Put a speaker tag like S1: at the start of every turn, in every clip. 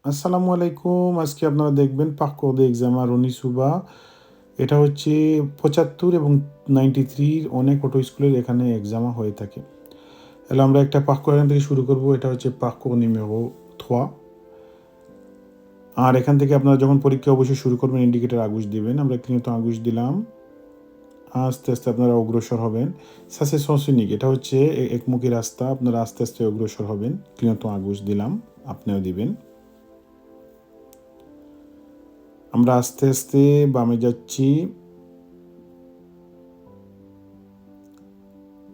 S1: আসসালামু আলাইকুম। আজকে আপনারা দেখবেন পাক্কো দে এক্সামা রনিসুবা। এটা হচ্ছে ৭৫ এবং 93 অনেক অটো স্কুলের এখানে এক্সামা হয়ে থাকে। তাহলে আমরা একটা পাক্কো এখান থেকে শুরু করব। এটা হচ্ছে পাক্কো নিমেরো 3। আর এখান থেকে আপনারা যখন পরীক্ষা অবশ্যই শুরু করবেন ইন্ডিকেটর আগুশ দিবেন। আমরা ক্লিনত আগুশ দিলাম। আস্তে আস্তে আপনারা অগ্রসর হবেন। সাসে সসিনিক এটা হচ্ছে একমুখী রাস্তা। আপনারা আস্তে আস্তে অগ্রসর হবেন। ক্লিনত আগুশ দিলাম, আপনিও দিবেন। আমরা আস্তে আস্তে বামে যাচ্ছি।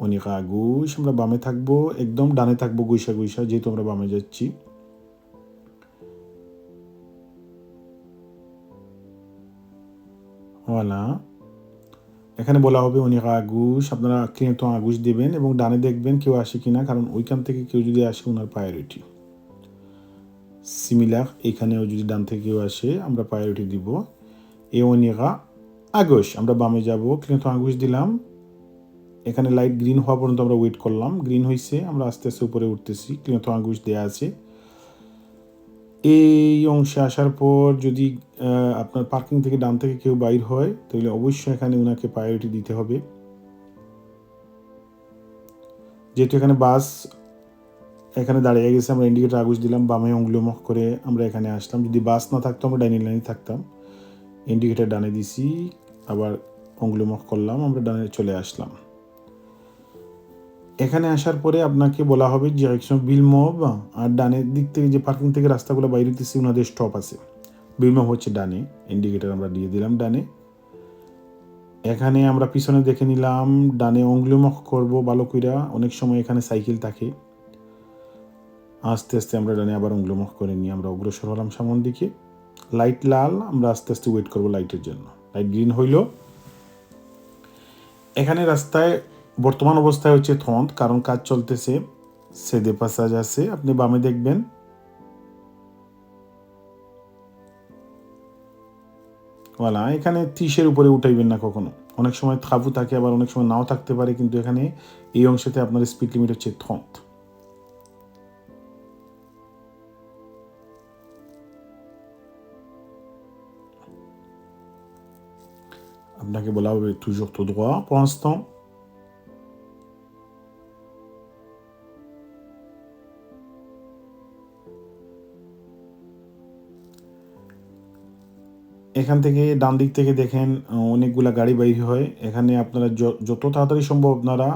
S1: অনিকা আগুশ আমরা বামে থাকবো, একদম ডানে থাকবো গুইসা গুইসা, যেহেতু আমরা বামে যাচ্ছি। ওয়ালা এখানে বলা হবে অনিকা আগুশ, আপনারা ক্লিনত আগুশ দেবেন এবং ডানে দেখবেন কেউ আসে কিনা, কারণ ওইখান থেকে কেউ যদি আসে ওনার প্রায়োরিটি। সিমিলার এখানেও যদি ডান থেকে কেউ আসে আমরা প্রায়োরিটি দিব। এ অনিকা আগুশ আমরা বামে যাব, ক্লিনত আগুশ দিলাম। এখানে লাইট গ্রিন হওয়া পর্যন্ত আমরা ওয়েট করলাম। গ্রিন হয়েছে, আমরা আস্তে আস্তে উপরে উঠতেছি। ক্লিনত আগুশ দেওয়া আছে। এই অংশে আসার পর যদি আপনার পার্কিং থেকে ডান থেকে কেউ বাইর হয় তাহলে অবশ্যই এখানে ওনাকে প্রায়োরিটি দিতে হবে। যেহেতু এখানে বাস এখানে দাঁড়িয়ে গেছে, আমরা ইন্ডিকেটর আগুশ দিলাম, বামে অঙ্গুলিমুখ করে আমরা এখানে আসলাম। যদি বাস না থাকতো আমরা ডাইনিং লাইনে থাকতাম। ইন্ডিকেটর ডানে দিছি, আবার অঙ্গুলিমুখ করলাম, আমরা ডানে চলে আসলাম। এখানে আসার পরে আপনাকে বলা হবে ডিরেকশন বিলমব, আর ডানের দিক থেকে যে পার্কিং থেকে রাস্তাগুলো বাইরে হইতেছে ওনাদের স্টপ আছে। বিলমব হচ্ছে ডানে, ইন্ডিকেটর আমরা দিয়ে দিলাম ডানে। এখানে আমরা পিছনে দেখে নিলাম, ডানে অঙ্গুলিমুখ করবো ভালো কইরা। অনেক সময় এখানে সাইকেল থাকে। আস্তে আস্তে আমরা ডানে আবার অঙ্গুলিমুখ করে নিয়ে আমরা অগ্রসর হলাম সামনের দিকে। লাইট লাল, আমরা আস্তে আস্তে ওয়েট করবো লাইটের জন্য। লাইট গ্রিন হইল। এখানে রাস্তায় বর্তমান অবস্থায় হচ্ছে থন্ড, কারণ কাজ চলতেছে। সেদে পাসাজ আছে, আপনি বামে দেখবেন। ওয়ালা এখানে 30-এর উপরে উঠাইবেন না কখনো। অনেক সময় খাবু থাকে, আবার অনেক সময় নাও থাকতে পারে, কিন্তু এখানে এই অংশতে আপনার স্পিড লিমিট হচ্ছে থন্ড। আপনাকে বলা হবে toujours tout droit pour l'instant। এখান থেকে ডান দিক থেকে দেখেন অনেকগুলা গাড়ি বাইর হয়। এখানে আপনারা যত তাড়াতাড়ি সম্ভব আপনারা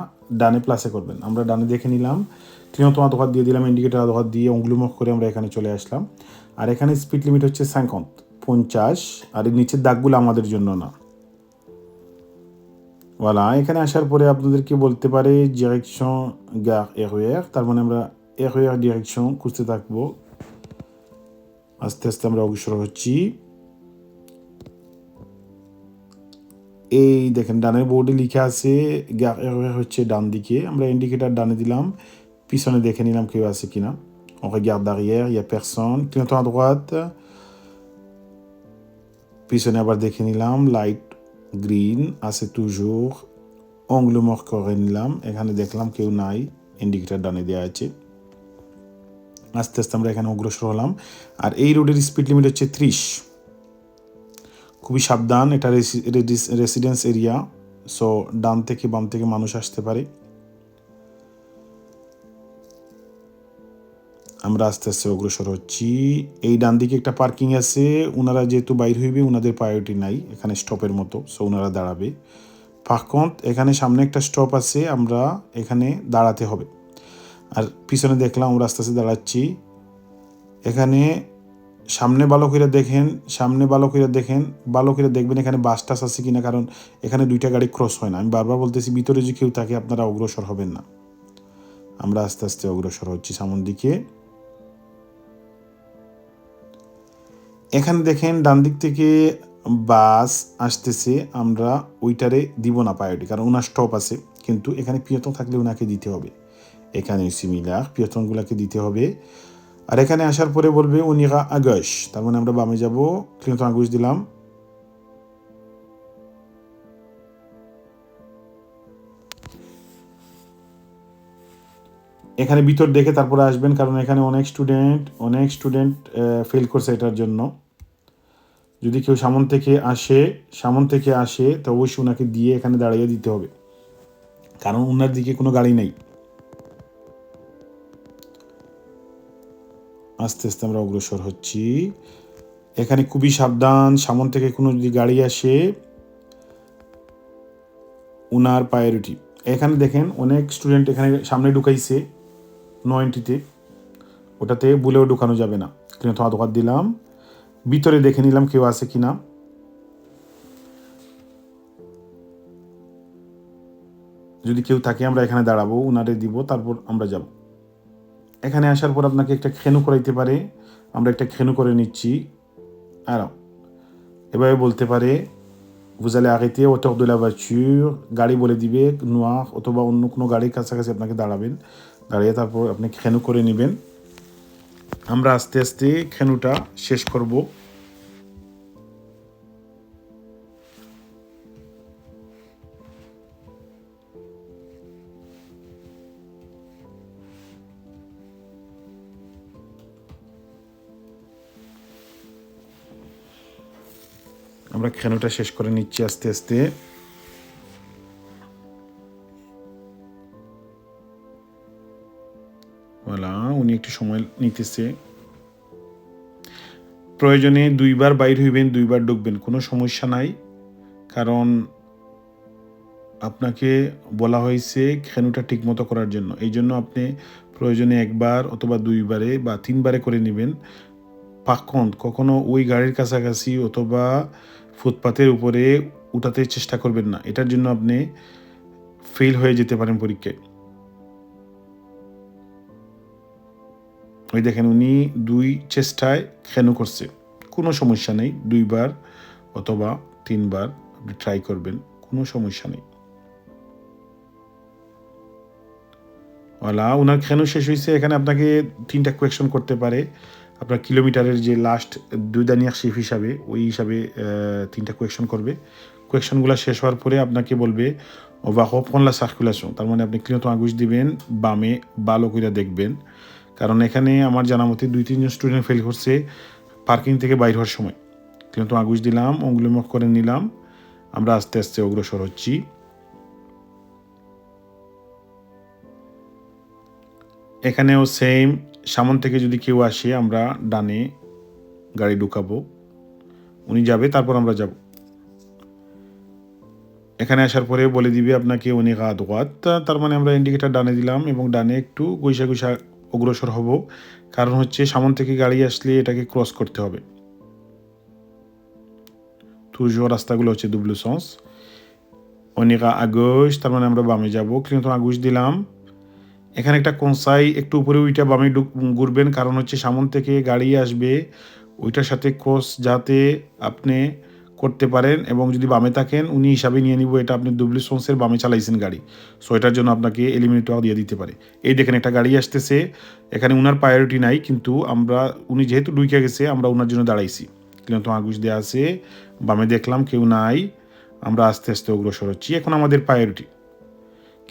S1: ডানে প্লাসে করবেন। আমরা ডানে দেখে নিলাম, ক্লিনত আধঘাত দিয়ে দিলাম, ইন্ডিকেটার আধঘাত দিয়ে অঙ্গুলিমুখ করে আমরা এখানে চলে আসলাম। আর এখানে স্পিড লিমিট হচ্ছে 50, আর এর নিচের দাগগুলো আমাদের জন্য না। ওয়ালা এখানে আসার পরে আপনাদেরকে বলতে পারে ডিরেকশন গার এরওয়ার, তার মানে আমরা এরওয়ার ডিরেকশন খুঁজতে থাকবো। আস্তে আস্তে আমরা অগ্রসর হচ্ছি। এই দেখেন ডানের বোর্ডে লিখে আছে গার এরওয়ার হচ্ছে ডান দিকে। আমরা ইন্ডিকেটার ডানে দিলাম, পিছনে দেখে নিলাম কেউ আছে কিনা। On regarde derrière, il y a personne. Clignotons à droite. পিছনে আবার দেখে নিলাম, লাইট গ্রিন আছে toujours. অঙ্গুলিমুখ করে নিলাম, এখানে দেখলাম কেউ নাই, ইন্ডিকেটার ডানে দেওয়া আছে। আস্তে আস্তে আমরা এখানে অগ্রসর হলাম। আর এই রোডের স্পিড লিমিট হচ্ছে 30। খুবই সাবধান, এটা রেসিডেন্স এরিয়া, সো ডান থেকে বাম থেকে মানুষ আসতে পারে। আমরা আস্তে আস্তে অগ্রসর হচ্ছি। এই ডান দিকে একটা পার্কিং আছে, ওনারা যেহেতু বাইর হইবে ওনাদের প্রায়োরিটি নাই, এখানে স্টপের মতো, সো ওনারা দাঁড়াবে। ফাঁকন্ত এখানে সামনে একটা স্টপ আছে, আমরা এখানে দাঁড়াতে হবে। আর পিছনে দেখলাম আমরা আস্তে আস্তে দাঁড়াচ্ছি। এখানে সামনে ভালো করে দেখেন, সামনে ভালো করে দেখেন, ভালো করে দেখবেন এখানে বাস টাস আছে কিনা, কারণ এখানে দুইটা গাড়ি ক্রস হয় না। আমি বারবার বলতেছি ভিতরে যে কেউ থাকে আপনারা অগ্রসর হবেন না। আমরা আস্তে আস্তে অগ্রসর হচ্ছি সামনের দিকে। এখানে দেখেন ডান দিক থেকে বাস আসতেছে, আমরা ওইটারে দিব না প্রায়োরিটি, কারণ ওনার স্টপ আছে। কিন্তু এখানে পিয়তন থাকলে ওনাকে দিতে হবে। এখানে সিমিলার পিয়তনগুলোকে দিতে হবে। আর এখানে আসার পরে বলবে উনিরা আগস, তার মানে আমরা বামে যাব। ক্লিনত আগুশ দিলাম। এখানে ভিতর দেখে তারপরে আসবেন, কারণ এখানে অনেক স্টুডেন্ট ফেল করছে এটার জন্য। যদি কেউ সামন থেকে আসে তো অবশ্যই ওনাকে দিয়ে এখানে দাঁড়িয়ে দিতে হবে, কারণ ওনার দিকে কোনো গাড়ি নেই। আস্তে আস্তে আমরা অগ্রসর হচ্ছি। এখানে খুবই সাবধান, সামন থেকে কোনো যদি গাড়ি আসে উনার প্রায়োরিটি। এখানে দেখেন অনেক স্টুডেন্ট এখানে সামনে ঢুকাইছে 90-তে, ওটাতে বলেও ঢুকানো যাবে না। কিন্তু দোকান দিলাম, ভিতরে দেখে নিলাম কেউ আছে কি না। যদি কেউ থাকে আমরা এখানে দাঁড়াবো, উনারে দিব, তারপর আমরা যাব। এখানে আসার পর আপনাকে একটা খেনু করাইতে পারে, আমরা একটা খেনু করে নিচ্ছি। আর এভাবে বলতে পারে vous allez arrêter hauteur de la voiture, গাড়ি বলে দিবে নোয়ার অথবা অন্য কোনো গাড়ির কাছাকাছি আপনাকে দাঁড়াবেন, দাঁড়িয়ে তারপর আপনি খেনু করে নেবেন। আমরা আস্তে আস্তে খেনুটা শেষ করব। আমরা খেনুটা শেষ করে নিচ্ছি আস্তে আস্তে। ওয়ালা, উনি একটু সময় নিতেছে। প্রয়োজনে 2বার বাইর হইবেন, 2বার ঢুকবেন, কোনো সমস্যা নাই। কারণ আপনাকে বলা হয়েছে খেনুটা ঠিকমতো করার জন্য। এই জন্য আপনি প্রয়োজনে 1বার অথবা 2বারে বা 3বারে করে নেবেন। কখনো ওই গাড়ির কাছাকাছি অথবা ফুটপাতের উপরে উঠাতে চেষ্টা করবেন না, এটার জন্য আপনি ফেল হয়ে যেতে পারেন পরীক্ষায়। ওই দেখেন উনি 2 চেষ্টায় খেনু করছে, কোনো সমস্যা নেই। 2বার অথবা 3বার আপনি ট্রাই করবেন, কোনো সমস্যা নেই। ওয়ালা, ওনার খেনু শেষ হয়েছে। এখানে আপনাকে 3টা কোয়েকশন করতে পারে। আপনার কিলোমিটারের যে লাস্ট 2 দানিয়ার শিফ হিসাবে, ওই হিসাবে 3টা কোয়েকশন করবে। কোয়েকশনগুলো শেষ হওয়ার পরে আপনাকে বলবে ও va reprendre la circulation, তার মানে আপনি ক্লিয়ত আগুশ দিবেন, বামে ভালো করে দেখবেন। কারণ এখানে আমার জানা মতে 2-3 জন স্টুডেন্ট ফেল করছে পার্কিং থেকে বাইর হওয়ার সময়। ক্লিয়ত আগুশ দিলাম, অঙ্গুলিমুখ করে নিলাম, আমরা আস্তে আস্তে অগ্রসর হচ্ছি। এখানেও সেম, সামন থেকে যদি কেউ আসে আমরা ডানে গাড়ি ঢুকাবো, উনি যাবে, তারপর আমরা যাব। এখানে আসার পরে বলে দিবে আপনাকে উনি গাত, তার মানে আমরা ইন্ডিকেটার ডানে দিলাম এবং ডানে একটু গৈসা গৈসা অগ্রসর হব। কারণ হচ্ছে সামন থেকে গাড়ি আসলে এটাকে ক্রস করতে হবে। toujours রাস্তাগুলো হচ্ছে double sens। on ira à gauche, তার মানে আমরা বামে যাব। কিন্তু আগুশ দিলাম। এখানে একটা কনসাই, একটু উপরে ওইটা বামে ঘুরবেন, কারণ হচ্ছে সামন থেকে গাড়ি আসবে, ওইটার সাথে ক্রস যাতে আপনি করতে পারেন। এবং যদি বামে থাকেন উনি হিসাবে নিয়ে নিব এটা আপনি ডুবলি সন্সের বামে চালাইছেন গাড়ি, সো এটার জন্য আপনাকে এলিমিনেটর দিয়ে দিতে পারে। এই দেখেন একটা গাড়ি আসতেছে, এখানে উনার প্রায়োরিটি নাই, কিন্তু উনি যেহেতু ডুইকে গেছে আমরা উনার জন্য দাঁড়াইছি। কিন্তু আগুশ দেওয়া আছে, বামে দেখলাম কেউ নাই, আমরা আস্তে আস্তে অগ্রসর হচ্ছি। এখন আমাদের প্রায়োরিটি।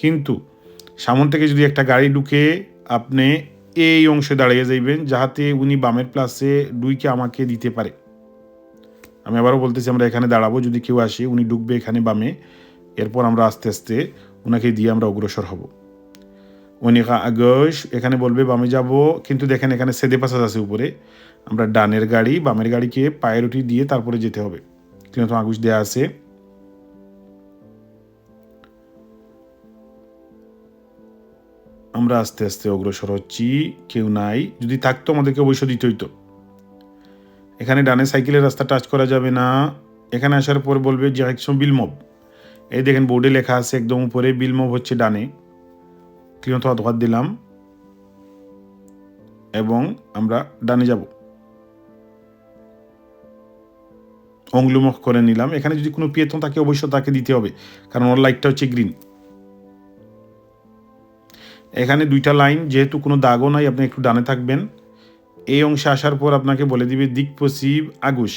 S1: কিন্তু সামন থেকে যদি একটা গাড়ি ঢুকে আপনি এই অংশে দাঁড়িয়ে যাইবেন, যাহাতে উনি বামের প্লাসে ডুইকে আমাকে দিতে পারে। আমি আবারও বলতেছি, আমরা এখানে দাঁড়াবো, যদি কেউ আসে উনি ঢুকবে এখানে বামে, এরপর আমরা আস্তে আস্তে ওনাকে দিয়ে আমরা অগ্রসর হব। উনি আগস এখানে বলবে বামে যাব, কিন্তু দেখেন এখানে সেদে পাসাজ আছে উপরে, আমরা ডানের গাড়ি বামের গাড়িকে প্রায়োরিটি দিয়ে তারপরে যেতে হবে। কিন্তু আগুশ দেওয়া আছে। আমরা আস্তে আস্তে অগ্রসর হচ্ছি, কেউ নাই, যদি থাকতো আমাদেরকে অবশ্য দিতে হইতো। এখানে ডানে সাইকেলের রাস্তা টাচ করা যাবে না। এখানে আসার পর বলবে ডিরেকশন বিলমব, এই দেখেন বোর্ডে লেখা আছে একদম উপরে, বিলমব হচ্ছে ডানে। ক্লিয়ত হাত দিলাম এবং আমরা ডানে যাব, অঙ্গুলিমুখ করে নিলাম। এখানে যদি কোনো পিয়েতন থাকে অবশ্য তাকে দিতে হবে, কারণ ওর লাইটটা হচ্ছে গ্রিন। এখানে 2টা লাইন, যেহেতু কোনো দাগও নাই, আপনি একটু ডানে থাকবেন। এই অংশে আসার পর আপনাকে বলে দিবে দিক পশ্চিম আগুশ,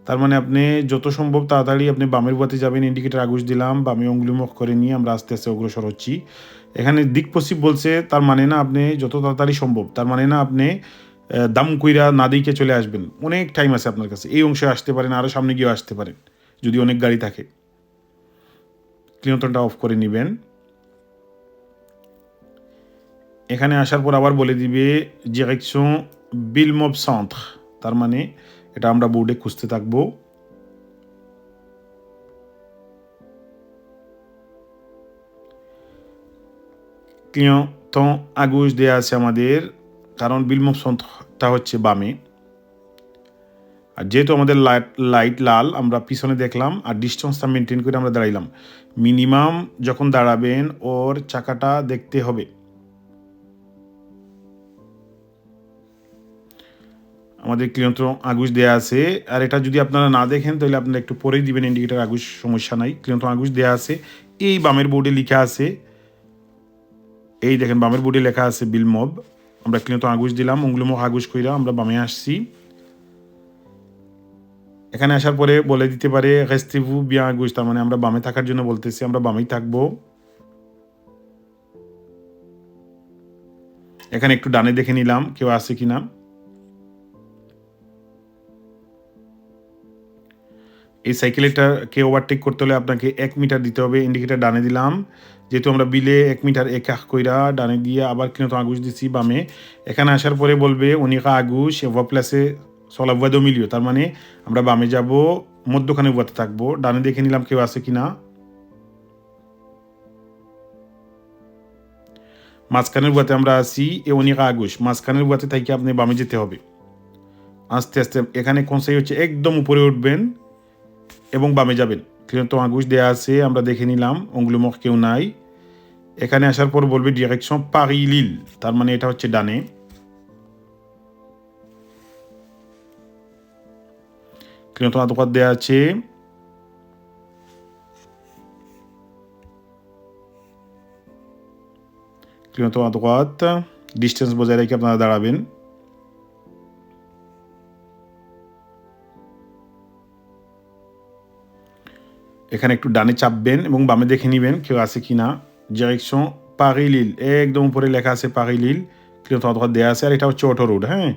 S1: তার মানে আপনি যত সম্ভব তাড়াতাড়ি আপনি বামের বাতে যাবেন, ইন্ডিকেটার আগুশ দিলাম, বামে অঙ্গুলিমুখ করে নিয়ে আমরা আস্তে আস্তে অগ্রসর হচ্ছি। এখানে দিক পশ্চিম বলছে, তার মানে না আপনি যত তাড়াতাড়ি সম্ভব, তার মানে না আপনি দাম কইরা না দিকে চলে আসবেন। অনেক টাইম আছে আপনার কাছে, এই অংশে আসতে পারেন, আরও সামনে গিয়েও আসতে পারেন যদি অনেক গাড়ি থাকে। ক্লিয়ন্টনটা অফ করে নেবেন। এখানে আসার পর আবার বলে দিবে ডিরেকশন বিলমব সেন্ট্র, তার মানে এটা আমরা বোর্ডে খুঁজতে থাকবো। ক্লিয়ন্টন আগুশ দেওয়া আছে আমাদের, কারণ বিলমব সেন্ট্রটা হচ্ছে বামে। আর যেহেতু আমাদের লাইট লাল, আমরা পিছনে দেখলাম আর ডিস্টেন্সটা মেনটেন করে আমরা দাঁড়াইলাম। মিনিমাম যখন দাঁড়াবেন ওর চাকাটা দেখতে হবে। আমাদের ক্লিয়ন্টন আগুশ দেওয়া আছে, আর এটা যদি আপনারা না দেখেন তাহলে আপনারা একটু পরেই দিবেন ইন্ডিকেটার আগুশ, সমস্যা নাই। ক্লিয়ন্টন আগুশ দেওয়া আছে, এই বামের বোর্ডে লেখা আছে, এই দেখেন বামের বোর্ডে লেখা আছে বিলমব। আমরা ক্লিয়ন্টন আগুশ দিলাম, অঙ্গুলিমুখ আগুশ কইরা আমরা বামে আসছি। এখানে আসার পরে বলে দিতে পারে রেস্টেভু বিয়া আগুশ, তার মানে আমরা বামে থাকার জন্য বলতেছি, আমরা বামেই থাকবো। এখানে একটু ডানে দেখে নিলাম কেউ আছে কিনা। এই সাইকেলটাকে ওভারটেক করতে হলে আপনাকে 1 মিটার দিতে হবে, ইন্ডিকেটার ডানে দিলাম। যেহেতু আমরা বিলে 1 মিটার এক কইরা ডানে দিয়ে আবার ক্লিয়ন্টন আগুশ দিচ্ছি বামে। এখানে আসার পরে বলবে উনিকা আগুশ এভা প্লাসে সলা ভুয়া দো মিলিও, তার মানে আমরা বামে যাব, মধ্যখানে ভুয়াতে থাকবো। ডানে দেখে নিলাম কেউ আছে কিনা। মাঝখানের ভুয়াতে আমরা আছি, এ উনিকা আগুশ, মাঝখানের ভুয়াতে থাকি আপনি বামে যেতে হবে আস্তে আস্তে। এখানে কনসাই হচ্ছে একদম উপরে উঠবেন এবং বামে যাবেন। ক্লিয়ন্টন আগুশ দেওয়া আছে, আমরা দেখে নিলাম, অঙ্গুলিমুখ কেউ নাই। এখানে আসার পর বলবে ডিরেকশন পারি লিল, তার মানে এটা হচ্ছে ডানে। ক্লিয়ন্টন আ droite দেওয়া আছে। ক্লিয়ন্টন আ droite, ডিস্টেন্স বজায় রেখে আপনারা দাঁড়াবেন। এখানে একটু ডানে চাপবেন এবং বামে দেখে নেবেন কেউ আছে কিনা। ডিরেকশন পারি লিল, একদম উপরে লেখা আছে পারি লিল, ক্লিয়ন্টন আ droite দেওয়া আছে, আর এটা হচ্ছে অটো রোড। হ্যাঁ,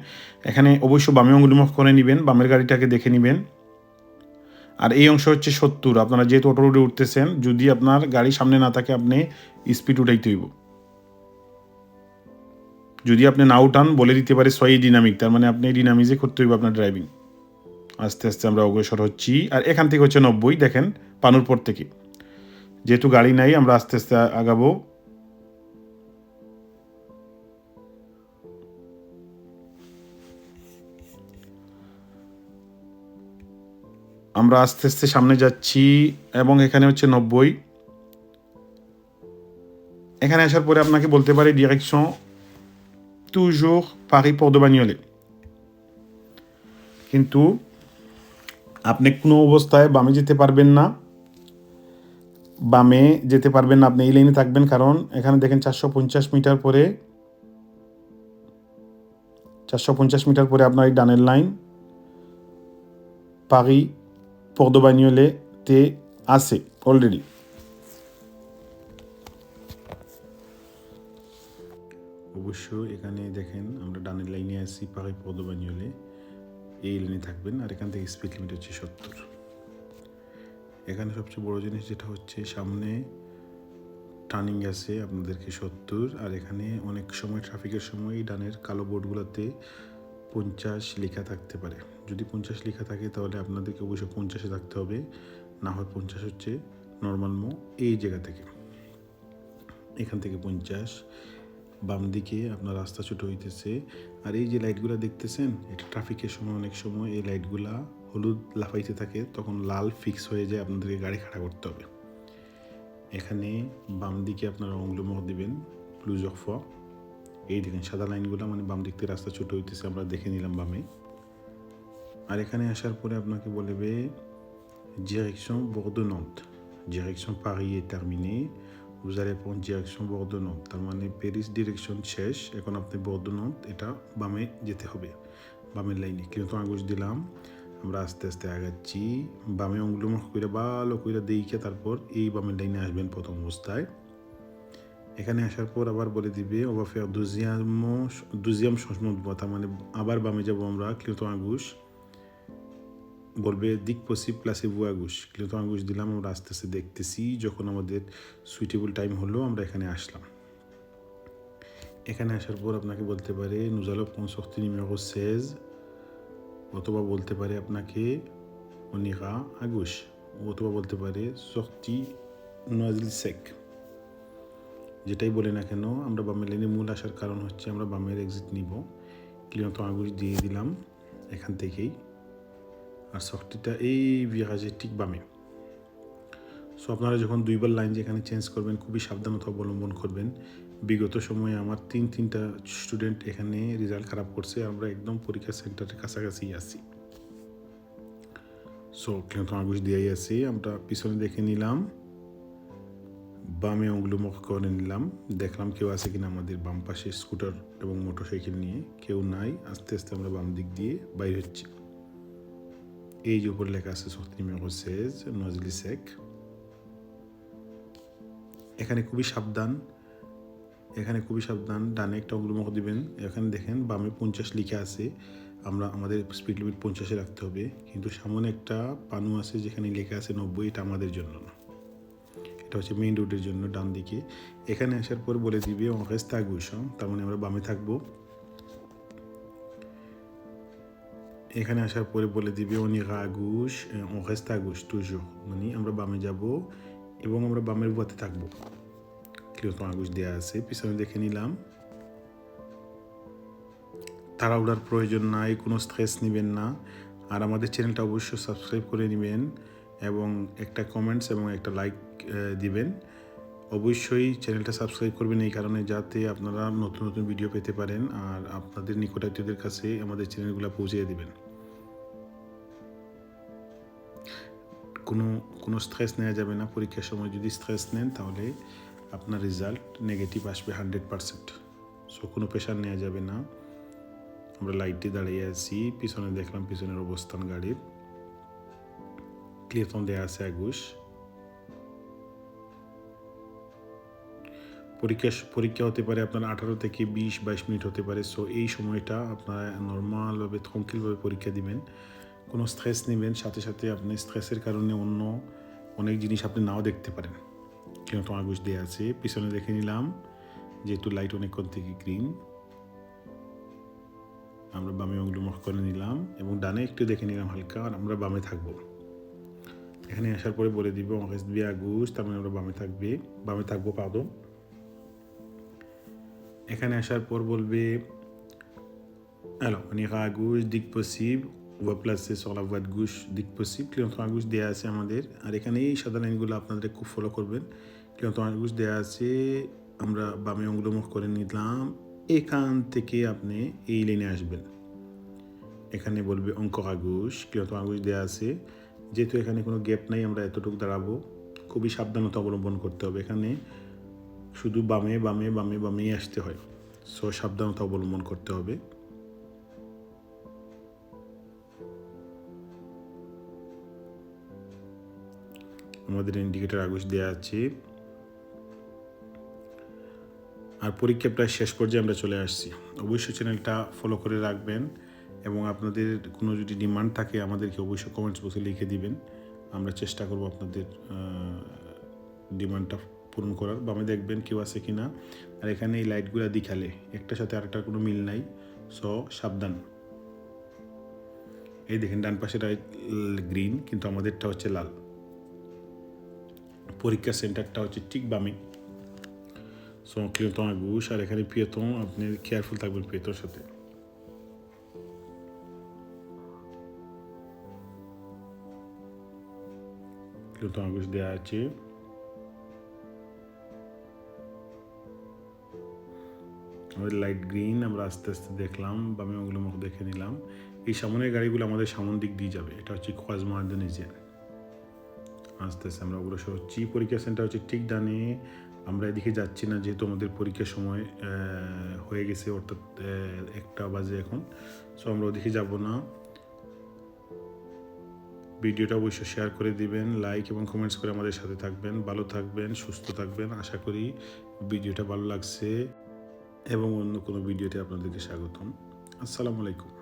S1: এখানে অবশ্য বামে অঙ্গুলিমুখ করে নেবেন, বামের গাড়িটাকে দেখে নেবেন। আর এই অংশ হচ্ছে 70, আপনারা যেহেতু অটো রোডে উঠতেছেন, যদি আপনার গাড়ি সামনে না থাকে আপনি স্পিড উঠাইতে হইব। যদি আপনি না উঠান বলে দিতে পারে সই ডিনামিক, তার মানে আপনি ডিনামিজে করতে হইব আপনার ড্রাইভিং। আস্তে আস্তে আমরা অগ্রসর হচ্ছি, আর এখান থেকে হচ্ছে 90, দেখেন পানুর পর থেকে। যেহেতু গাড়ি নাই আমরা আস্তে আস্তে আগাবো। আমরা আস্তে আস্তে সামনে যাচ্ছি এবং এখানে হচ্ছে 90। এখানে আসার পরে আপনাকে বলতে পারে direction toujours Paris Port de Bagnolet, কিন্তু আপনি কোনো অবস্থায় বামে যেতে পারবেন না, বামে যেতে পারবেন না, আপনি এই লাইনে থাকবেন। কারণ এখানে দেখেন 450 মিটার পরে, 450 মিটার পরে আপনার এই ডানের লাইন পারি পোর্ট দো বাগনোলেতে আছে অলরেডি। অবশ্য এখানে দেখেন আমরা ডানের লাইনে আছি, পারি পোর্ট দো বাগনোলে, এই লাইনে থাকবেন। আর এখান থেকে স্পিড লিমিট হচ্ছে 70। এখানে সবচেয়ে বড় জিনিস যেটা হচ্ছে সামনে টার্নিং আছে আপনাদেরকে 70, আর এখানে অনেক সময় ট্রাফিকের সময় ডানের কালো বোর্ডগুলোতে 50 লেখা থাকতে পারে। যদি 50 লেখা থাকে তাহলে আপনাদেরকে অবশ্যই 50-এ থাকতে হবে, না হয় 50 হচ্ছে নর্মাল মো এই জায়গা থেকে। এখান থেকে 50, বাম দিকে আপনার রাস্তা ছোটো হইতেছে। আর এই যে লাইটগুলো দেখতেছেন, এটা ট্রাফিকের সময় অনেক সময় এই লাইটগুলা হলুদ লাফাইতে থাকে, তখন লাল ফিক্স হয়ে যায়, আপনাদেরকে গাড়ি খাড়া করতে হবে। এখানে বাম দিকে আপনারা অঙ্গুলিমুখ দিবেন প্লুজক ফ, এই দেখেন সাদা লাইনগুলো, মানে বাম দিক থেকে রাস্তা ছোটো হইতেছে, আমরা দেখে নিলাম বামে। আর এখানে আসার পরে আপনাকে বলবে direction Bordeaux Nantes, direction Paris est terminé, vous allez prendre direction Bordeaux Nantes, তার মানে প্যারিস ডিরেকশন শেষ, এখন আপনি Bordeaux Nantes এটা বামে যেতে হবে, বামের লাইনে। ক্লিয়ন্টন আগুশ দিলাম, আমরা আস্তে আস্তে আগাচ্ছি। বামে অঙ্গুলমুখ করে ভালো করে দেখে তারপর এই বামের লাইনে আসবেন প্রথম অবস্থায়। এখানে আসার পর আবার বলে দিবে on va faire deuxième changement de voie, তার মানে আবার বামে যাব আমরা ক্লিয়রton à gauche, বলবে দিক পসিবল প্লাসেভু à gauche, ক্লিয়রton à gauche দিলাম। আমরা আস্তে আস্তে দেখতেছি, যখন আমাদের সুইটেবল টাইম হলো আমরা এখানে আসলাম। এখানে আসার পর আপনাকে বলতে পারে nous allons prendre sortie numéro 16, অথবা বলতে পারে আপনাকে on ira à gauche, অথবা বলতে পারে sortie Noisy-le-Sec। যেটাই বলে না কেন আমরা বামের লাইনে মূল আসার কারণ হচ্ছে আমরা বামের এক্সিট নিব। ক্লিয়রton à gauche দিয়ে দিলাম এখান থেকেই, আর সর্টিটা এই ভিরাজের ঠিক বামে। সো আপনারা যখন দুইবার লাইন যেখানে চেঞ্জ করবেন খুবই সাবধানতা অবলম্বন করবেন। বিগত সময়ে আমার তিনটা স্টুডেন্ট এখানে রেজাল্ট খারাপ করছে, আমরা একদম পরীক্ষা সেন্টারের কাছাকাছি আছি। সো ক্লিয়রton à gauche দিয়েই আছি। আমরা পিছনে দেখে নিলাম, বামে অঙ্গুলমুখ করে নিলাম, দেখলাম কেউ আছে কিনা আমাদের বাম পাশে স্কুটার এবং মোটরসাইকেল নিয়ে। কেউ নাই। আস্তে আস্তে আমরা বাম দিক দিয়ে বাইর হচ্ছি। এই যে উপর লেখা আছে sortie numéro 16 Noisy-le-Sec। এখানে খুবই সাবধান, ডানে একটা অঙ্গুলমুখ দিবেন। এখানে দেখেন বামে 50 লিখা আছে, আমরা আমাদের স্পিড লিমিট 50-এ রাখতে হবে, কিন্তু সামনে একটা পানু আছে যেখানে লেখা আছে 90, এটা আমাদের জন্য না, এটা হচ্ছে মেইন রোডের জন্য ডান দিকে। এখানে আসার পর বলে দিবে on reste à gauche, তার মানে আমরা বামে থাকবো। এখানে আসার পরে বলে দিবে on ira à gauche, on reste à gauche toujours, মানে আমরা বামে যাব এবং আমরা বামের ভুয়াতে থাকবো। ক্লিয়রton à gauche দেওয়া আছে, পিছনে দেখে নিলাম। তাড়াহুড়ার প্রয়োজন নাই, কোনো স্ট্রেস নেবেন না। আর আমাদের চ্যানেলটা অবশ্যই সাবস্ক্রাইব করে নেবেন এবং একটা কমেন্টস এবং একটা লাইক দিবেন। অবশ্যই চ্যানেলটা সাবস্ক্রাইব করবেন এই কারণে, যাতে আপনারা নতুন নতুন ভিডিও পেতে পারেন আর আপনাদের নিকটাত্মীয়দের কাছে আমাদের চ্যানেলগুলো পৌঁছে দিবেন। কোনো স্ট্রেস নেওয়া যাবে না। পরীক্ষার সময় যদি স্ট্রেস নেন তাহলে আপনার রেজাল্ট নেগেটিভ আসবে 100%। সো কোনো প্রেশার নেওয়া যাবে না। আমরা লাইটে দাঁড়িয়ে আছি, পিছনে দেখলাম পিছনের অবস্থান গাড়ির। ক্লিয়রton দেওয়া আছে à gauche। পরীক্ষা হতে পারে আপনার 18 থেকে 20-22 মিনিট হতে পারে। সো এই সময়টা আপনারা নর্মালভাবে থমকিলভাবে পরীক্ষা দিবেন, কোনো স্ট্রেস নেবেন। সাথে সাথে আপনি স্ট্রেসের কারণে অন্য অনেক জিনিস আপনি নাও দেখতে পারেন। ক্লিয়রton à gauche দেওয়া আছে, পিছনে দেখে নিলাম যেহেতু লাইট অনেকক্ষণ থেকে গ্রিন। আমরা বামে অঙ্গুলমুখ করে নিলাম এবং ডানে একটু দেখে নিলাম হালকা, আর আমরা বামে থাকবো। এখানে আসার পরে বলে দিব on reste bien à gauche, তার মানে আমরা বামে থাকবো পারদো। এখানে আসার পর বলবে alors on ira à gauche dès que possible, on va placer sur la voie de gauche dès que possible। ক্লিয়রton à gauche দেওয়া আছে আমাদের, আর এখানে এই সাদা লাইনগুলো আপনাদের খুব ফলো করবেন। ক্লিয়রton à gauche দেওয়া আছে, আমরা বামে অঙ্গুলমুখ করে নিলাম। এখান থেকে আপনি এই লাইনে আসবেন, এখানে বলবে encore à gauche। ক্লিয়রton à gauche দেওয়া আছে, যেহেতু এখানে কোনো গ্যাপ নাই আমরা এতটুকু দাঁড়াবো। খুবই সাবধানতা অবলম্বন করতে হবে, এখানে শুধু বামেই আসতে হয়। সো সাবধানতা অবলম্বন করতে হবে। আমাদের ইন্ডিকেটর à gauche দেওয়া আছে, আর পরীক্ষা প্রায় শেষ পর্যায়ে আমরা চলে আসছি। অবশ্যই চ্যানেলটা ফলো করে রাখবেন এবং আপনাদের কোনো যদি ডিমান্ড থাকে আমাদেরকে অবশ্যই কমেন্টস বক্সে লিখে দিবেন। আমরা চেষ্টা করব আপনাদের ডিমান্ডটা পূরণ করার। বামে দেখবেন কেউ আছে কি না, আর এখানে এই লাইটগুলো দেখালে একটার সাথে আরেকটার কোনো মিল নাই। সো সাবধান। এই দেখেন ডান পাশে গ্রিন, কিন্তু আমাদেরটা হচ্ছে লাল। পরীক্ষা সেন্টারটা হচ্ছে ঠিক বামে। সো ক্লিয়রton à gauche, আর এখানে পিয়তন, আপনি কেয়ারফুল থাকবেন পিয়তর সাথে। ক্লিয়রton à gauche দেওয়া আছে, আমাদের লাইট গ্রিন। আমরা আস্তে আস্তে দেখলাম, বামে অঙ্গুলমুখ দেখে নিলাম। এই সামনের গাড়িগুলো আমাদের সামন দিক দিয়ে যাবে, এটা হচ্ছে croisement indonésien। আস্তে আস্তে আমরা অগ্রসর হচ্ছি। পরীক্ষা সেন্টার হচ্ছে ঠিক ডানে, আমরা এদিকে যাচ্ছি না যেহেতু আমাদের পরীক্ষার সময় হয়ে গেছে, অর্থাৎ 1টা বাজে এখন। সো আমরা ওদিকে যাব না। ভিডিওটা অবশ্যই শেয়ার করে দিবেন, লাইক এবং কমেন্টস করে আমাদের সাথে থাকবেন। ভালো থাকবেন, সুস্থ থাকবেন। আশা করি ভিডিওটা ভালো লাগছে এবং অন্য কোনো ভিডিওতে আপনাদেরকে স্বাগতম। আসসালামু আলাইকুম।